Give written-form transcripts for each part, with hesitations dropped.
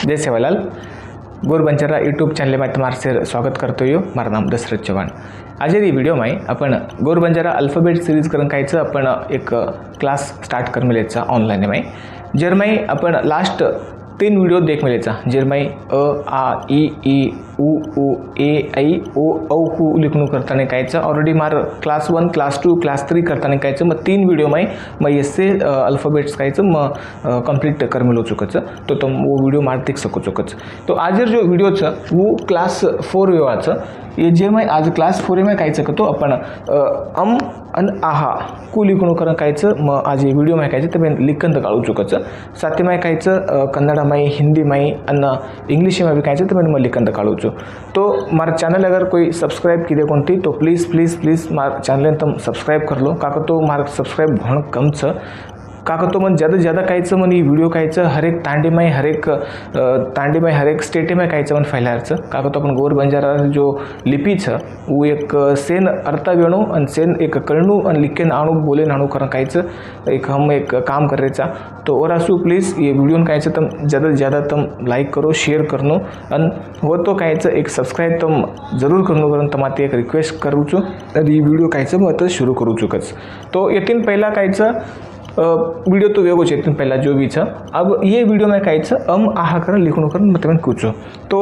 जय सेवालाल। गोर Banjara YouTube channel में तुम्हारा से स्वागत करते हो। मारा नाम दशरथ चौहान। आज ये वीडियो में अपन गोर बंजारा अल्फाबेट सीरीज करून कायचं अपन एक क्लास स्टार्ट कर मिलेचा ऑनलाइन में जर मैं अपन लास्ट 3 वीडियो देख मिलेचा जर मैं अ आ ई उ ए ऐ ओ औ हु लिखणू करताना कायचं ऑलरेडी मार क्लास 1 क्लास 2 क्लास 3 करताना कायचं मग 3 वीडियो में मैं इससे अल्फाबेट्स कायचं मग कंप्लीट कर मिलो चुकच तो तुम वो वीडियो मार देख सको चुकच। तो आज जो वीडियो छ वो क्लास 4 वेवाचं ये जे मैं आज क्लास 4 में कायचं करतो अपन अन आहा कु लिखणू करून कायचं मग आज ये वीडियो में कायचं ते लिखन काढू चुकच साथ में कायचं कन्नड़ में हिंदी में अन इंग्लिश में भी कायचं ते मैं लिखन काढू तो मारा चैनल अगर कोई सब्सक्राइब की कोणती तो प्लीज़ मारा चैनल तुम सब्सक्राइब कर लो काका तो मारा सब्सक्राइब होना कम छ काका तो मन ज़्यादा ज़्यादा कायचं मन ये वीडियो कायचं हर एक तांडे में हर एक स्टेट में कायचं मन फैलायचं काका तो अपन गोर बंजारा जो लिपि छ वो एक सेन अर्ता वेणु और सेन एक करणू और लिखे आणू बोले आणू करण कायचं एक हम एक काम करायचा तो और आसू प्लीज़ ये वीडियो कायचं तुम ज़्यादा से ज़्यादा तुम लाइक करो शेयर करनो और वो तो कायचं एक सब्सक्राइब तुम जरूर करनो करण तमाते एक रिक्वेस्ट करू छु और ये वीडियो कायचं मग आता शुरू करू चुकच। तो यकीन पहला कायचं वीडियो तो वेगो चेतन पहला जो भी था अब ये वीडियो में कायचं आहा कर लिखणू कर मतलब कुछ तो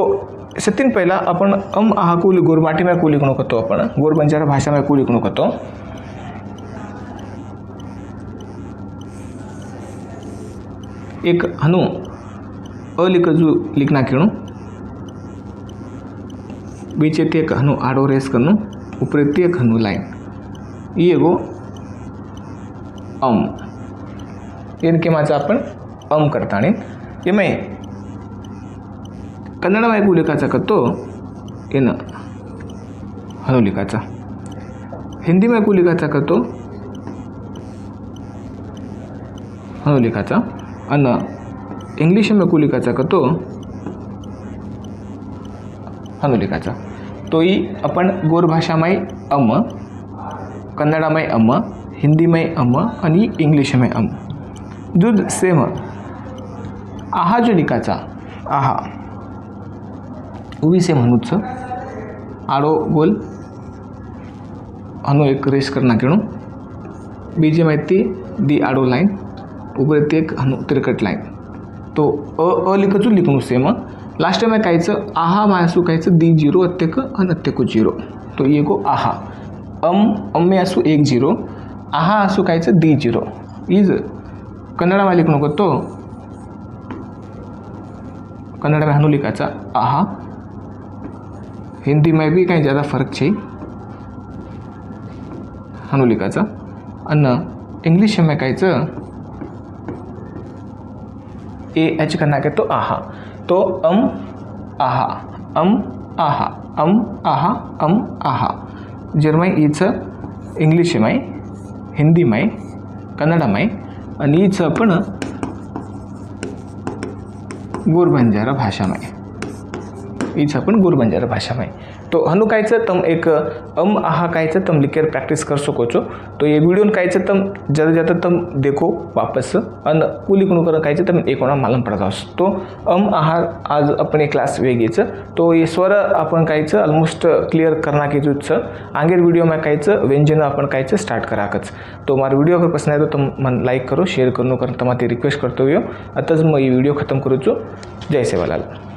सतीन पहला अपन आहा को गोरबाटी में को लिखणू करतो अपन गोर बंजारा भाषा में को लिखणू करतो एक हनु लिखजू लिखना किणू बीचे ते एक हनु आडो रेस करनु ऊपर ते एक हनु लाइन ये गो इनके माचा अपन करता ये मैं कन्नड़ में को लिखाचा करतो इन हनु लिखाचा हिंदी में को लिखाचा करतो हनु लिखाचा अन इंग्लिश में को लिखाचा करतो हनु लिखाचा। तो ये अपन गोर भाषा में कन्नड़ में हिंदी में आणि इंग्लिश में दूध सेम आहा जो लिखाचा आहा उभी सेम हनुच आड़ो गोल हनु एक रेस करना किणू बीजे माहिती दी आड़ो लाइन ऊपर ते एक हनु तिरकट लाइन तो लिखचू लिखणू सेम लास्ट में कायचं आहा मासू कायचं दी 0 अत्यक अन अत्यको 0 तो ये गो आहा में आसू 1 0 आहा आसू कायचं दी 0 इज कन्नड़ में लिखणू तो कन्नड़ में हनु लिखाचा आहा हिंदी में भी कहीं ज़्यादा फर्क छे हनु लिखाचा अन इंग्लिश में कायचं एच करना के तो आहा तो आहा आहा आहा आहा जर्मन इच इंग्लिश में हिंदी में कन्नड़ में आणि इच पण गोर बंजारा भाषा में इच अपन गोर बंजारा भाषा में तो हनु कायचं तुम एक आहा कायचं तुम लिख कर प्रैक्टिस कर सको छो। तो ये वीडियो कायचं तुम ज़्यादा ज़्यादा तुम देखो वापस अन को लिखणू कर कायचं तुम एक होना मालूम पड़ता तो आहा आज अपने क्लास वेगीचं तो ये स्वर अपन कायचं ऑलमोस्ट क्लियर करना की जो आगे वीडियो में कायचं व्यंजन अपन कायचं स्टार्ट कराकच। तो हमारा वीडियो अगर पसंद आए तो तुम मन लाइक करो शेयर करो कर तुम्हारी रिक्वेस्ट करते हुए अतच मैं ये वीडियो खत्म करूँ। जय सेवालाल।